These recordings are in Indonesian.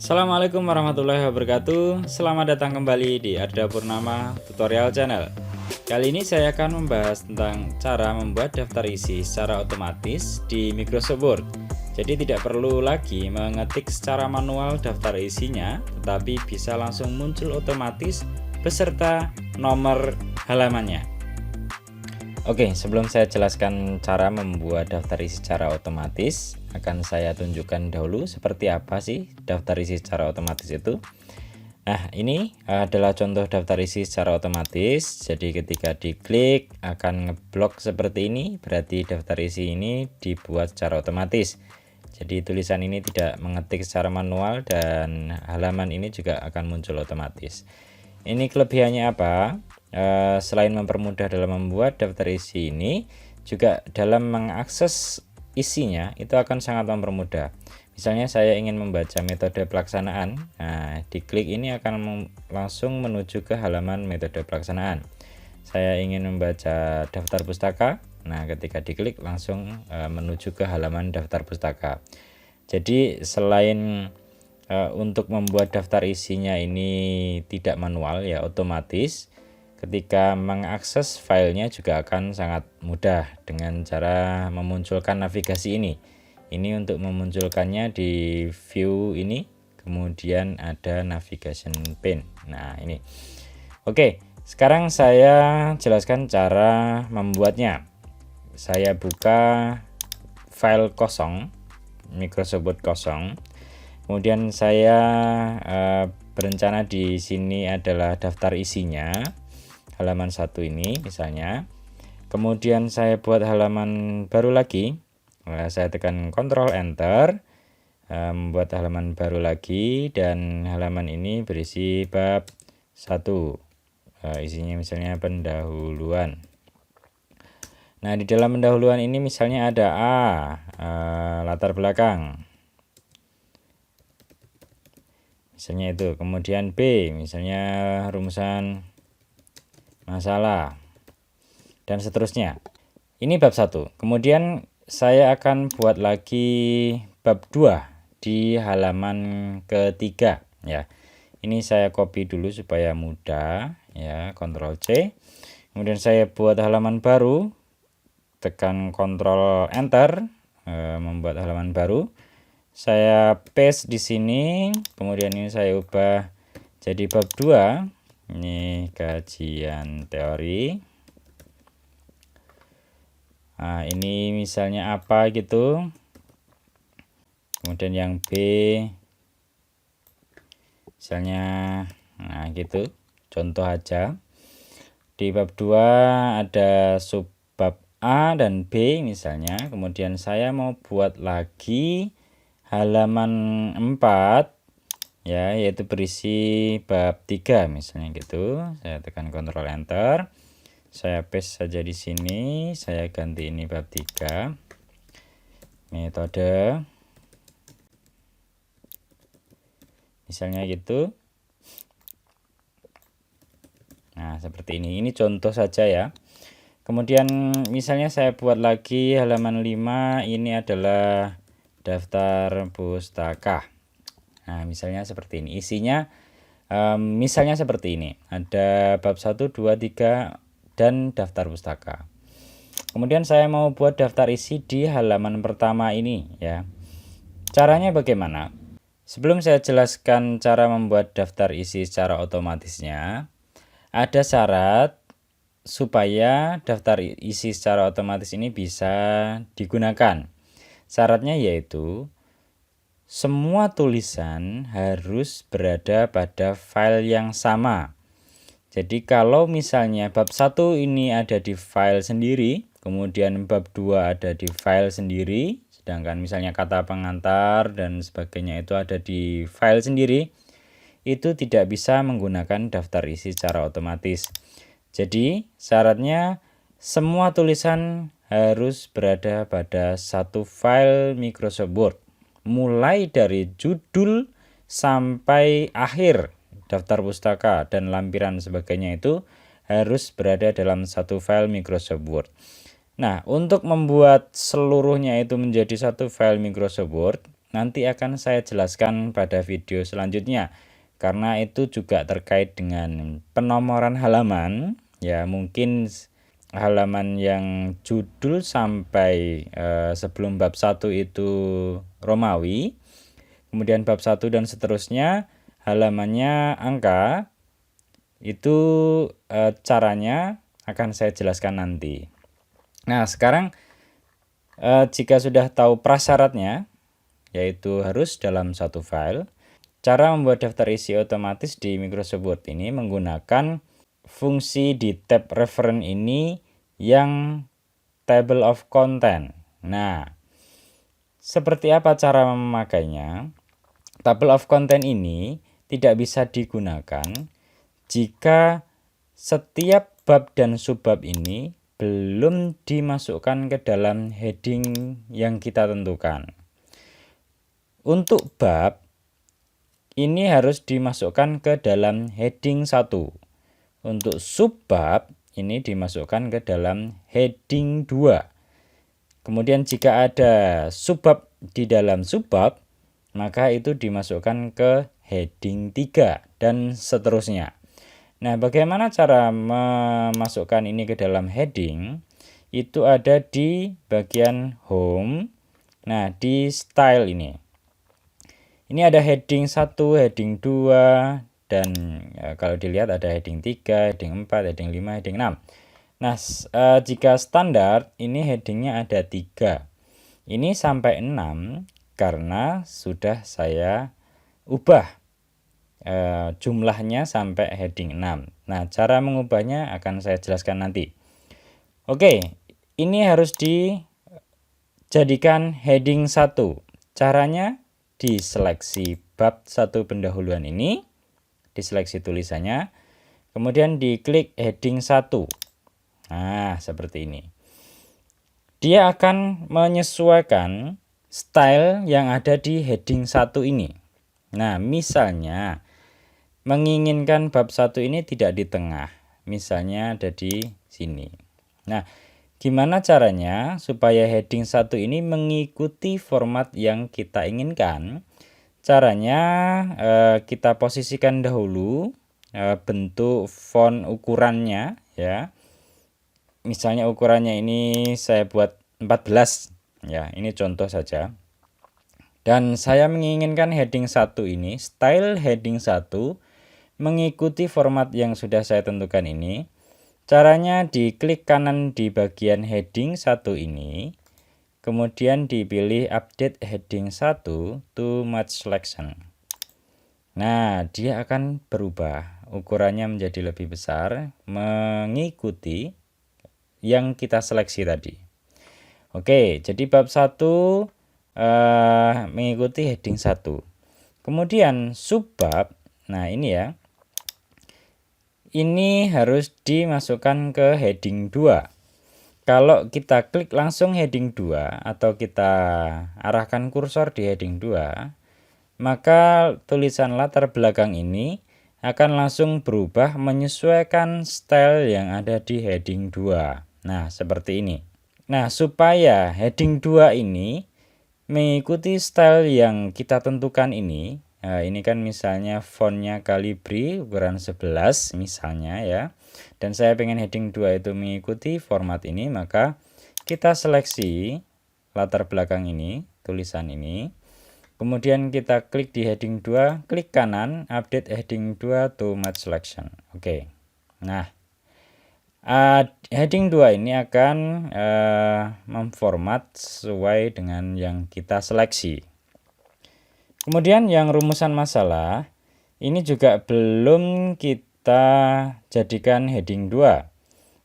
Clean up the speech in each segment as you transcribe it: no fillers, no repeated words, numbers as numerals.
Assalamualaikum warahmatullahi wabarakatuh. Selamat datang kembali di Arda Purnama Tutorial Channel. Kali ini saya akan membahas tentang cara membuat daftar isi secara otomatis di Microsoft Word. Jadi tidak perlu lagi mengetik secara manual daftar isinya, tetapi bisa langsung muncul otomatis beserta nomor halamannya. Oke, sebelum saya jelaskan cara membuat daftar isi secara otomatis, akan saya tunjukkan dahulu seperti apa sih daftar isi secara otomatis itu. Nah, ini adalah contoh daftar isi secara otomatis. Jadi ketika diklik akan ngeblok seperti ini, berarti daftar isi ini dibuat secara otomatis. Jadi tulisan ini tidak mengetik secara manual dan halaman ini juga akan muncul otomatis. Ini kelebihannya apa? Selain mempermudah dalam membuat daftar isi ini, juga dalam mengakses isinya itu akan sangat mempermudah. Misalnya saya ingin membaca metode pelaksanaan, nah diklik ini akan langsung menuju ke halaman metode pelaksanaan. Saya ingin membaca daftar pustaka, nah ketika diklik langsung menuju ke halaman daftar pustaka. Jadi selain untuk membuat daftar isinya ini tidak manual ya otomatis, ketika mengakses filenya juga akan sangat mudah dengan cara memunculkan navigasi ini. Ini untuk memunculkannya di view ini, kemudian ada navigation pane. Nah ini. Oke, sekarang saya jelaskan cara membuatnya. Saya buka file kosong, Microsoft Word kosong. Kemudian saya berencana di sini adalah daftar isinya. Halaman 1 ini misalnya, kemudian saya buat halaman baru lagi, saya tekan Ctrl Enter, membuat halaman baru lagi, dan halaman ini berisi bab 1, isinya misalnya pendahuluan. Nah di dalam pendahuluan ini misalnya ada A, latar belakang, misalnya itu, kemudian B misalnya rumusan masalah, dan seterusnya. Ini bab 1. Kemudian saya akan buat lagi bab 2 di halaman ketiga ya. Ini saya copy dulu supaya mudah ya, Ctrl C. Kemudian saya buat halaman baru, tekan Ctrl Enter, membuat halaman baru. Saya paste di sini, kemudian ini saya ubah jadi bab 2. Ini kajian teori. Nah, ini misalnya apa gitu. Kemudian yang B misalnya, nah gitu. Contoh aja. Di bab 2 ada subbab A dan B misalnya. Kemudian saya mau buat lagi halaman 4 ya, yaitu berisi bab 3 misalnya gitu. Saya tekan Ctrl Enter, saya paste saja di sini, saya ganti ini bab 3 metode misalnya gitu. Nah seperti ini contoh saja ya. Kemudian misalnya saya buat lagi halaman 5, ini adalah daftar pustaka. Nah misalnya seperti ini, isinya misalnya seperti ini, ada bab 1, 2, 3 dan daftar pustaka. Kemudian saya mau buat daftar isi di halaman pertama ini ya. Caranya bagaimana? Sebelum saya jelaskan cara membuat daftar isi secara otomatisnya, ada syarat supaya daftar isi secara otomatis ini bisa digunakan. Syaratnya yaitu semua tulisan harus berada pada file yang sama. Jadi kalau misalnya bab 1 ini ada di file sendiri, kemudian bab 2 ada di file sendiri, sedangkan misalnya kata pengantar dan sebagainya itu ada di file sendiri, itu tidak bisa menggunakan daftar isi secara otomatis. Jadi syaratnya semua tulisan harus berada pada satu file Microsoft Word, mulai dari judul sampai akhir daftar pustaka dan lampiran sebagainya itu harus berada dalam satu file Microsoft Word. Nah, untuk membuat seluruhnya itu menjadi satu file Microsoft Word, nanti akan saya jelaskan pada video selanjutnya, karena itu juga terkait dengan penomoran halaman ya, mungkin halaman yang judul sampai sebelum bab 1 itu Romawi, kemudian bab 1 dan seterusnya halamannya angka, itu caranya akan saya jelaskan nanti. Nah, sekarang jika sudah tahu prasyaratnya, yaitu harus dalam satu file, cara membuat daftar isi otomatis di Microsoft Word ini menggunakan fungsi di tab reference ini yang table of content. Nah, seperti apa cara memakainya? Table of content ini tidak bisa digunakan jika setiap bab dan subbab ini belum dimasukkan ke dalam heading yang kita tentukan. Untuk bab, ini harus dimasukkan ke dalam heading 1. Untuk subbab, ini dimasukkan ke dalam heading 2. Kemudian jika ada subbab di dalam subbab, maka itu dimasukkan ke heading 3 dan seterusnya. Nah, bagaimana cara memasukkan ini ke dalam heading? Itu ada di bagian home. Nah, di style ini. Ini ada heading 1, heading 2, dan kalau dilihat ada heading 3, heading 4, heading 5, heading 6. Nah, jika standar ini headingnya ada 3. Ini sampai 6 karena sudah saya ubah jumlahnya sampai heading 6. Nah, cara mengubahnya akan saya jelaskan nanti. Oke, ini harus dijadikan heading 1. Caranya diseleksi bab 1 pendahuluan ini, diseleksi tulisannya, kemudian diklik heading 1. Nah, seperti ini. Dia akan menyesuaikan style yang ada di heading 1 ini. Nah, misalnya menginginkan bab 1 ini tidak di tengah, misalnya ada di sini. Nah, gimana caranya supaya heading 1 ini mengikuti format yang kita inginkan? Caranya kita posisikan dahulu bentuk font ukurannya ya. Misalnya ukurannya ini saya buat 14 ya, ini contoh saja. Dan saya menginginkan heading 1 ini, style heading 1 mengikuti format yang sudah saya tentukan ini. Caranya diklik kanan di bagian heading 1 ini, kemudian dipilih update heading 1 to match selection. Nah, dia akan berubah, ukurannya menjadi lebih besar mengikuti yang kita seleksi tadi. Oke, jadi bab 1 mengikuti heading 1. Kemudian subbab, nah ini ya, ini harus dimasukkan ke heading 2. Kalau kita klik langsung heading 2 atau kita arahkan kursor di heading 2, maka tulisan latar belakang ini akan langsung berubah menyesuaikan style yang ada di heading 2. Nah, seperti ini. Nah, supaya heading 2 ini mengikuti style yang kita tentukan ini, nah, ini kan misalnya fontnya Calibri ukuran 11 misalnya ya, dan saya pengen heading 2 itu mengikuti format ini, maka kita seleksi latar belakang ini, tulisan ini, kemudian kita klik di heading 2, klik kanan, update heading 2 to match selection. Oke. Nah, heading 2 ini akan memformat sesuai dengan yang kita seleksi. Kemudian yang rumusan masalah, ini juga belum kita jadikan heading 2.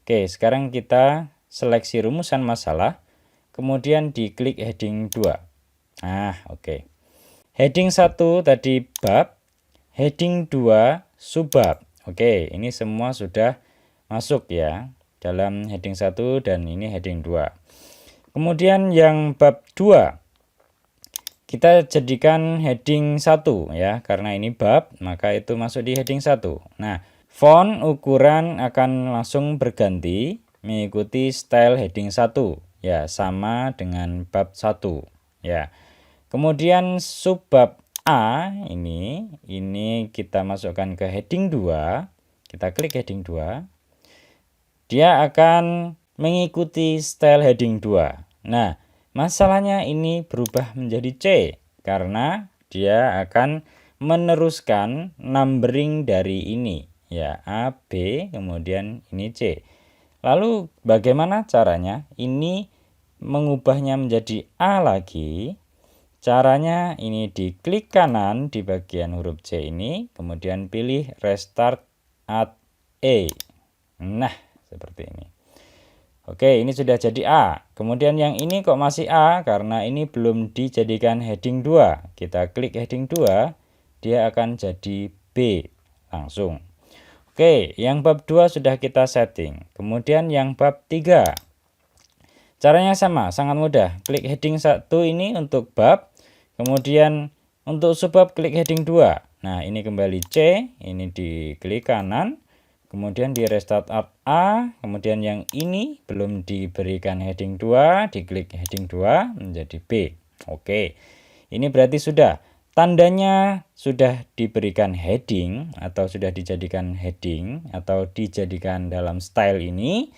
Oke, sekarang kita seleksi rumusan masalah, kemudian diklik heading 2. Nah, oke. Heading 1 tadi bab, heading 2 subbab. Oke, ini semua sudah masuk ya dalam heading 1 dan ini heading 2. Kemudian yang bab 2 kita jadikan heading 1 ya, karena ini bab maka itu masuk di heading 1. Nah, font ukuran akan langsung berganti mengikuti style heading 1 ya, sama dengan bab 1 ya. Kemudian subbab A ini kita masukkan ke heading 2. Kita klik heading 2. Dia akan mengikuti style heading 2. Nah, masalahnya ini berubah menjadi C karena dia akan meneruskan numbering dari ini, ya, A, B, kemudian ini C. Lalu bagaimana caranya? Ini mengubahnya menjadi A lagi. Caranya ini diklik kanan di bagian huruf C ini, kemudian pilih restart at A. Nah, seperti ini. Oke, ini sudah jadi A. Kemudian yang ini kok masih A karena ini belum dijadikan heading 2. Kita klik heading 2, dia akan jadi B langsung. Oke, yang bab 2 sudah kita setting. Kemudian yang bab 3. Caranya sama, sangat mudah. Klik heading 1 ini untuk bab. Kemudian untuk subbab klik heading 2. Nah, ini kembali C, ini diklik kanan. Kemudian di restart alt A, kemudian yang ini belum diberikan heading 2, diklik heading 2 menjadi B. Oke, ini berarti sudah. Tandanya sudah diberikan heading atau sudah dijadikan heading atau dijadikan dalam style ini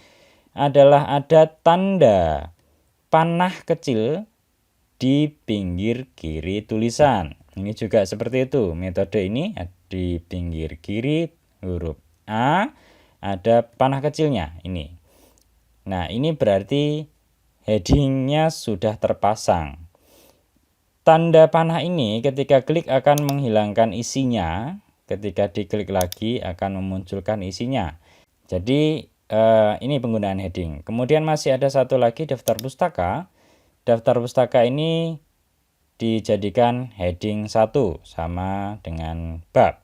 adalah ada tanda panah kecil di pinggir kiri tulisan. Ini juga seperti itu. Metode ini di pinggir kiri huruf A ada panah kecilnya ini. Nah, ini berarti headingnya sudah terpasang. Tanda panah ini ketika klik akan menghilangkan isinya. Ketika diklik lagi akan memunculkan isinya. Jadi ini penggunaan heading. Kemudian masih ada satu lagi daftar pustaka. Daftar pustaka ini dijadikan heading 1 sama dengan bab.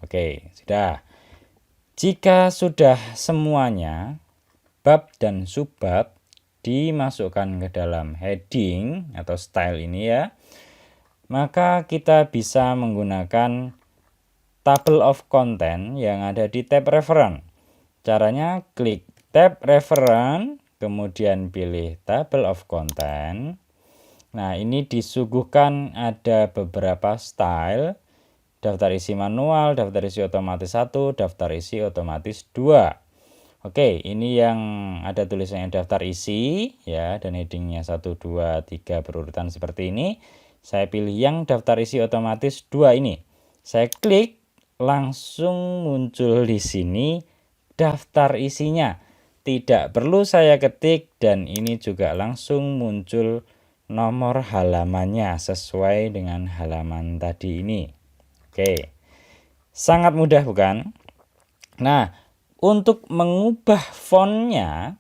Oke, sudah. Jika sudah semuanya bab dan subbab dimasukkan ke dalam heading atau style ini ya, maka kita bisa menggunakan table of content yang ada di tab reference. Caranya klik tab reference, kemudian pilih table of content. Nah, ini disuguhkan ada beberapa style. Daftar isi manual, daftar isi otomatis 1, daftar isi otomatis 2. Oke, ini yang ada tulisannya daftar isi ya, dan headingnya 1, 2, 3 berurutan seperti ini. Saya pilih yang daftar isi otomatis 2 ini. Saya klik, langsung muncul di sini daftar isinya. Tidak perlu saya ketik dan ini juga langsung muncul nomor halamannya sesuai dengan halaman tadi ini. Oke, sangat mudah bukan? Nah, untuk mengubah fontnya,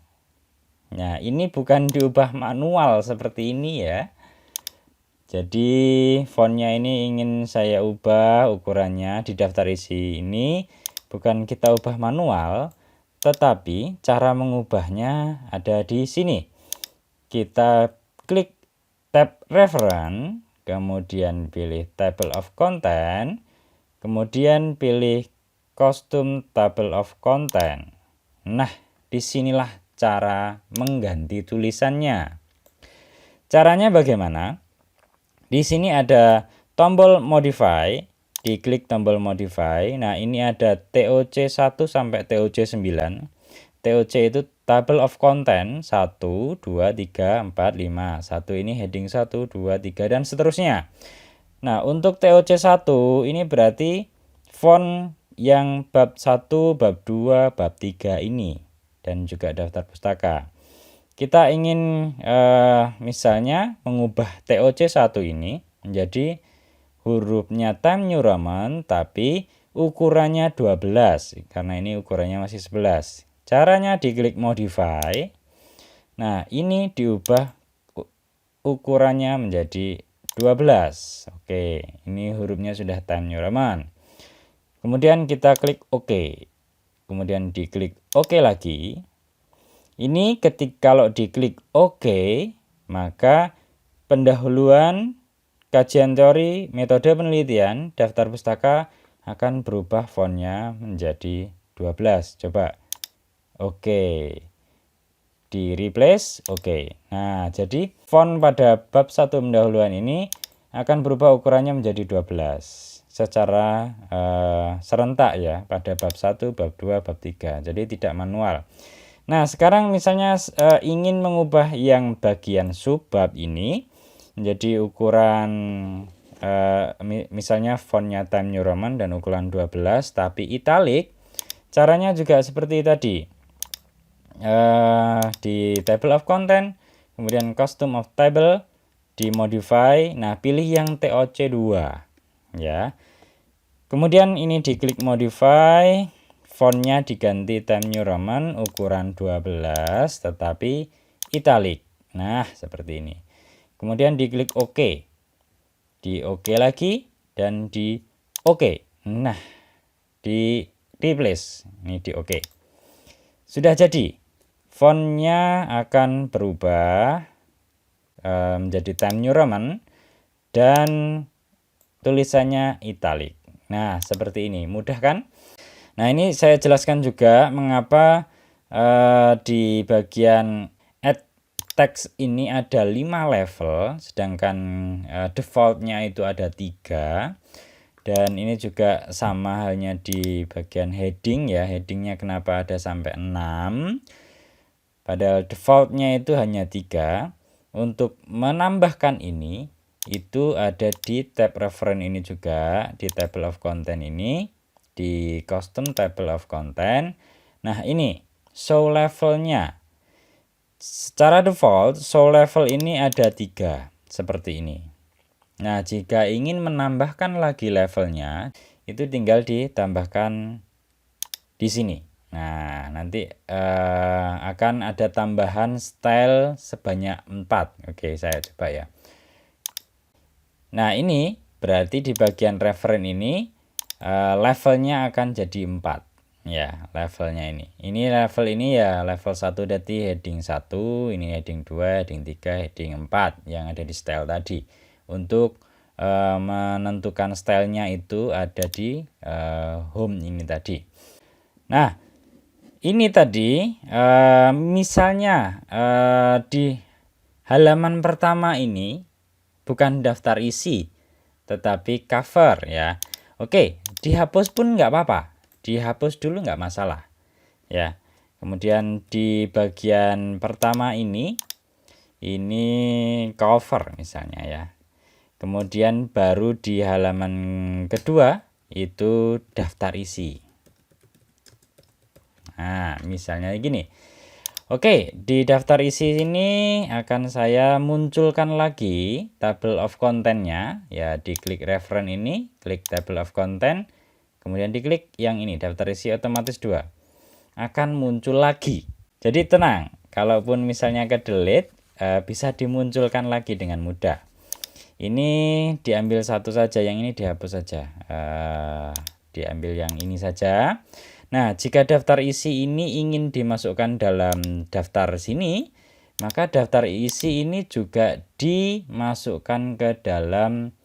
nah ini bukan diubah manual seperti ini ya. Jadi fontnya ini ingin saya ubah ukurannya di daftar isi ini, bukan kita ubah manual, tetapi cara mengubahnya ada di sini. Kita klik tab reference, kemudian pilih table of content, kemudian pilih custom table of content. Nah, disinilah cara mengganti tulisannya. Caranya bagaimana? Di sini ada tombol modify, diklik tombol modify. Nah, ini ada TOC 1 sampai TOC 9. TOC itu table of content 1, 2, 3, 4, 5. 1 ini heading 1, 2, 3 dan seterusnya. Nah, untuk TOC 1 ini berarti font yang bab 1, bab 2, bab 3 ini dan juga daftar pustaka. Kita ingin misalnya mengubah TOC 1 ini menjadi hurufnya Times New Roman tapi ukurannya 12 karena ini ukurannya masih 11. Caranya diklik modify. Nah, ini diubah ukurannya menjadi 12. Oke, ini hurufnya sudah Times New Roman. Kemudian kita klik OK. Kemudian diklik OK lagi. Ini kalau diklik OK, maka pendahuluan kajian teori metode penelitian daftar pustaka akan berubah fontnya menjadi 12. Coba. Oke. Di replace, oke. Nah, jadi font pada bab 1 pendahuluan ini akan berubah ukurannya menjadi 12 secara serentak ya, pada bab 1, bab 2, bab 3. Jadi tidak manual. Nah, sekarang misalnya ingin mengubah yang bagian subbab ini menjadi ukuran misalnya fontnya Times New Roman dan ukuran 12 tapi italic. Caranya juga seperti tadi. Di table of content, kemudian custom of table, di modify. Nah, pilih yang TOC 2 ya. Kemudian ini diklik modify, fontnya diganti Times New Roman ukuran 12 tetapi italic. Nah, seperti ini. Kemudian diklik OK. Di OK lagi dan di OK. Nah, di replace. Ini di OK. Sudah jadi. Fontnya akan berubah menjadi Times New Roman dan tulisannya italic. Nah, seperti ini. Mudah kan? Nah, ini saya jelaskan juga mengapa di bagian add text ini ada 5 level, sedangkan defaultnya itu ada 3. Dan ini juga sama halnya di bagian heading ya. Headingnya kenapa ada sampai 6? Padahal defaultnya itu hanya 3. Untuk menambahkan ini, itu ada di tab reference ini juga, di table of content ini, di custom table of content. Nah, ini show levelnya. Secara default, show level ini ada 3, seperti ini. Nah, jika ingin menambahkan lagi levelnya, itu tinggal ditambahkan di sini. Nah, nanti akan ada tambahan style sebanyak 4. Oke, saya coba ya. Nah, ini berarti di bagian referen ini levelnya akan jadi 4. Ya, levelnya ini. Ini level ini ya level 1 berarti heading 1, ini heading 2, heading 3, heading 4 yang ada di style tadi. Untuk menentukan stylenya itu ada di home ini tadi. Nah, ini tadi misalnya di halaman pertama ini bukan daftar isi tetapi cover ya. Oke, dihapus pun nggak apa-apa, dihapus dulu nggak masalah ya. Kemudian di bagian pertama ini cover misalnya ya. Kemudian baru di halaman kedua itu daftar isi. Nah, misalnya gini. Oke, di daftar isi ini akan saya munculkan lagi table of content-nya. Ya, diklik reference ini, klik table of content, kemudian diklik yang ini, daftar isi otomatis 2. Akan muncul lagi. Jadi tenang, kalaupun misalnya ke delete, bisa dimunculkan lagi dengan mudah. Ini diambil satu saja, yang ini dihapus saja. Diambil yang ini saja. Nah, jika daftar isi ini ingin dimasukkan dalam daftar sini, maka daftar isi ini juga dimasukkan ke dalam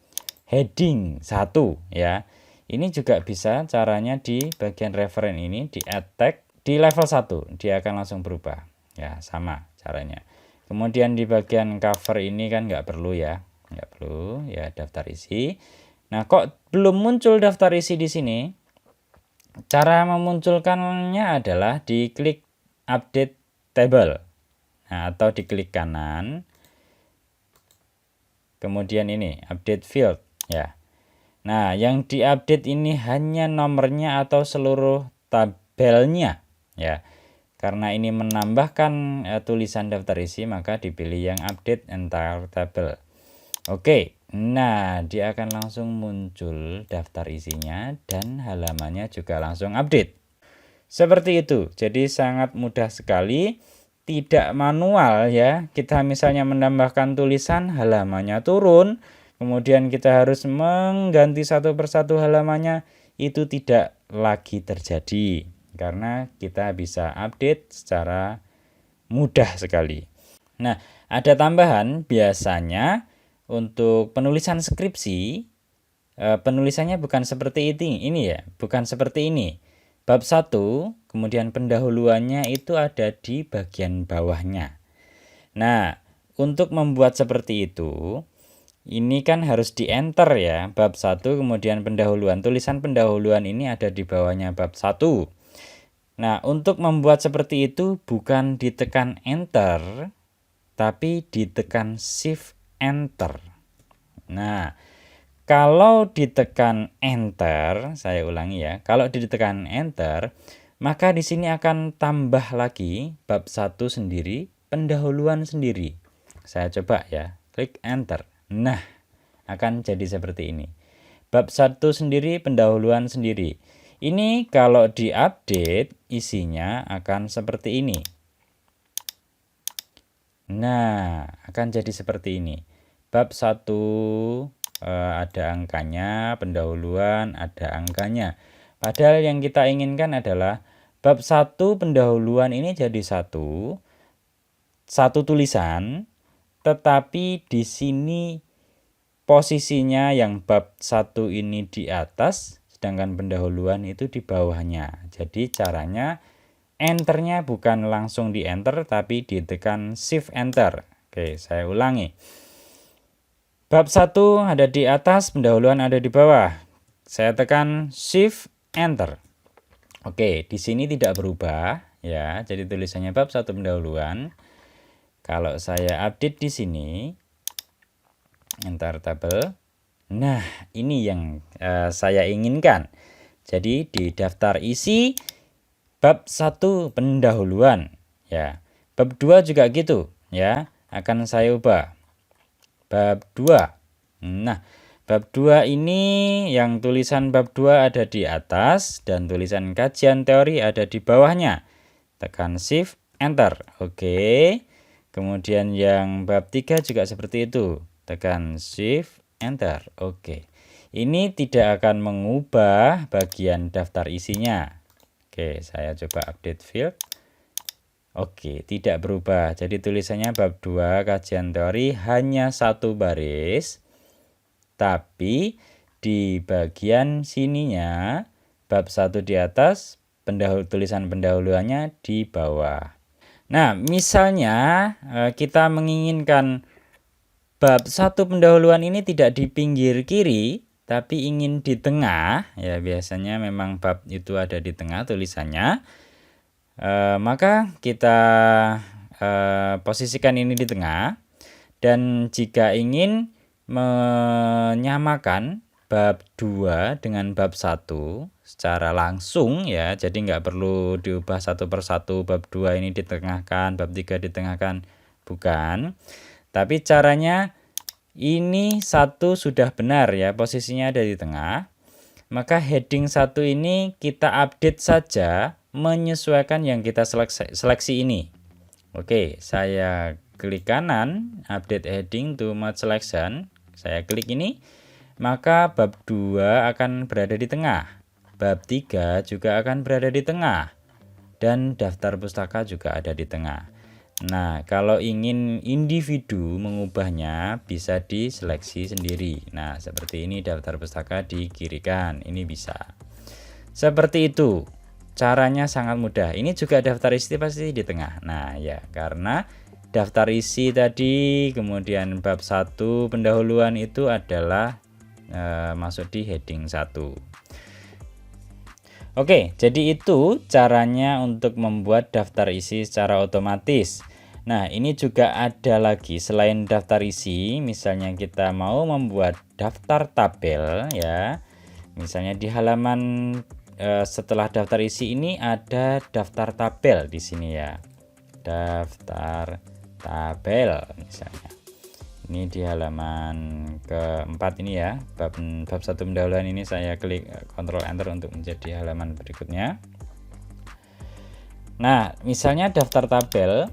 heading 1 ya. Ini juga bisa caranya di bagian referen ini di add tag di level 1, dia akan langsung berubah. Ya, sama caranya. Kemudian di bagian cover ini kan nggak perlu ya. Nggak perlu ya daftar isi. Nah, kok belum muncul daftar isi di sini? Cara memunculkannya adalah diklik update table. Nah, atau diklik kanan. Kemudian ini update field ya. Nah, yang diupdate ini hanya nomornya atau seluruh tabelnya ya. Karena ini menambahkan tulisan daftar isi, maka dipilih yang update entire table. Oke. Nah, dia akan langsung muncul daftar isinya dan halamannya juga langsung update. Seperti itu. Jadi sangat mudah sekali, tidak manual ya. Kita misalnya menambahkan tulisan, halamannya turun, kemudian kita harus mengganti satu persatu halamannya, itu tidak lagi terjadi karena kita bisa update secara mudah sekali. Nah, ada tambahan biasanya untuk penulisan skripsi, penulisannya bukan seperti ini ya, bukan seperti ini. Bab 1, kemudian pendahuluannya itu ada di bagian bawahnya. Nah, untuk membuat seperti itu, Ini kan harus di enter ya, bab 1 kemudian pendahuluan. Tulisan pendahuluan ini ada di bawahnya bab 1. Nah, untuk membuat seperti itu bukan ditekan enter, tapi ditekan shift enter. Nah, kalau ditekan enter, saya ulangi ya, kalau ditekan enter, maka di sini akan tambah lagi bab 1 sendiri, pendahuluan sendiri. Saya coba ya, klik enter. Nah, akan jadi seperti ini. Bab 1 sendiri, pendahuluan sendiri. Ini kalau diupdate, isinya akan seperti ini. Nah, akan jadi seperti ini. Bab 1 ada angkanya, pendahuluan ada angkanya. Padahal yang kita inginkan adalah bab 1 pendahuluan ini jadi satu tulisan, tetapi di sini posisinya yang bab 1 ini di atas, sedangkan pendahuluan itu di bawahnya. Jadi caranya enternya bukan langsung di enter, tapi ditekan shift enter. Oke, saya ulangi. Bab 1 ada di atas, pendahuluan ada di bawah. Saya tekan shift enter. Oke, di sini tidak berubah ya. Jadi tulisannya bab 1 pendahuluan. Kalau saya update di sini, enter tabel. Nah, ini yang saya inginkan. Jadi di daftar isi bab 1 pendahuluan ya. Bab 2 juga gitu ya. Akan saya ubah. Bab 2. Nah, bab 2 ini yang tulisan bab 2 ada di atas dan tulisan kajian teori ada di bawahnya. Tekan shift enter. Oke. Kemudian yang bab 3 juga seperti itu. Tekan shift enter. Oke. Ini tidak akan mengubah bagian daftar isinya. Oke, saya coba update field. Oke, tidak berubah. Jadi tulisannya bab 2 kajian teori hanya satu baris. Tapi di bagian sininya bab 1 di atas, tulisan pendahuluannya di bawah. Nah, misalnya kita menginginkan bab 1 pendahuluan ini tidak di pinggir kiri, tapi ingin di tengah, ya biasanya memang bab itu ada di tengah tulisannya. Maka kita posisikan ini di tengah. Dan jika ingin menyamakan bab 2 dengan bab 1 secara langsung ya, jadi nggak perlu diubah satu persatu, bab 2 ini ditengahkan, bab 3 ditengahkan, bukan. Tapi caranya ini 1 sudah benar ya, posisinya ada di tengah. Maka heading 1 ini kita update saja menyesuaikan yang kita seleksi ini. Oke, saya klik kanan, update heading to match selection. Saya klik ini. Maka bab 2 akan berada di tengah. Bab 3 juga akan berada di tengah. Dan daftar pustaka juga ada di tengah. Nah, kalau ingin individu mengubahnya bisa diseleksi sendiri. Nah, seperti ini daftar pustaka di kiri kan. Ini bisa. Seperti itu. Caranya sangat mudah. Ini juga daftar isi pasti di tengah. Nah, ya karena daftar isi tadi, kemudian bab 1 pendahuluan itu adalah masuk di heading 1. Oke, jadi itu caranya untuk membuat daftar isi secara otomatis. Nah, ini juga ada lagi selain daftar isi, misalnya kita mau membuat daftar tabel ya. Misalnya di halaman setelah daftar isi ini ada daftar tabel di sini ya. Daftar tabel misalnya. Ini di halaman keempat ini ya, bab 1 pendahuluan ini saya klik Ctrl Enter untuk menjadi halaman berikutnya. Nah, misalnya daftar tabel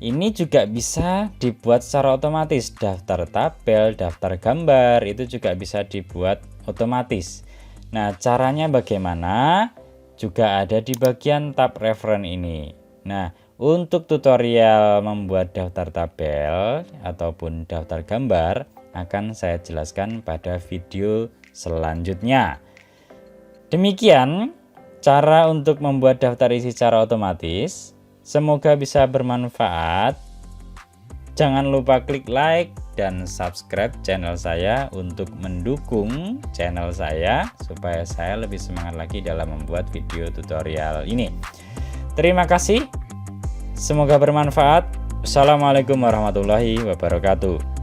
ini juga bisa dibuat secara otomatis. Daftar tabel, daftar gambar itu juga bisa dibuat otomatis. Nah, caranya bagaimana? Juga ada di bagian tab referen ini. Nah, untuk tutorial membuat daftar tabel ataupun daftar gambar akan saya jelaskan pada video selanjutnya. Demikian cara untuk membuat daftar isi secara otomatis. Semoga bisa bermanfaat. Jangan lupa klik like dan subscribe channel saya untuk mendukung channel saya supaya saya lebih semangat lagi dalam membuat video tutorial ini. Terima kasih, semoga bermanfaat. Assalamualaikum warahmatullahi wabarakatuh.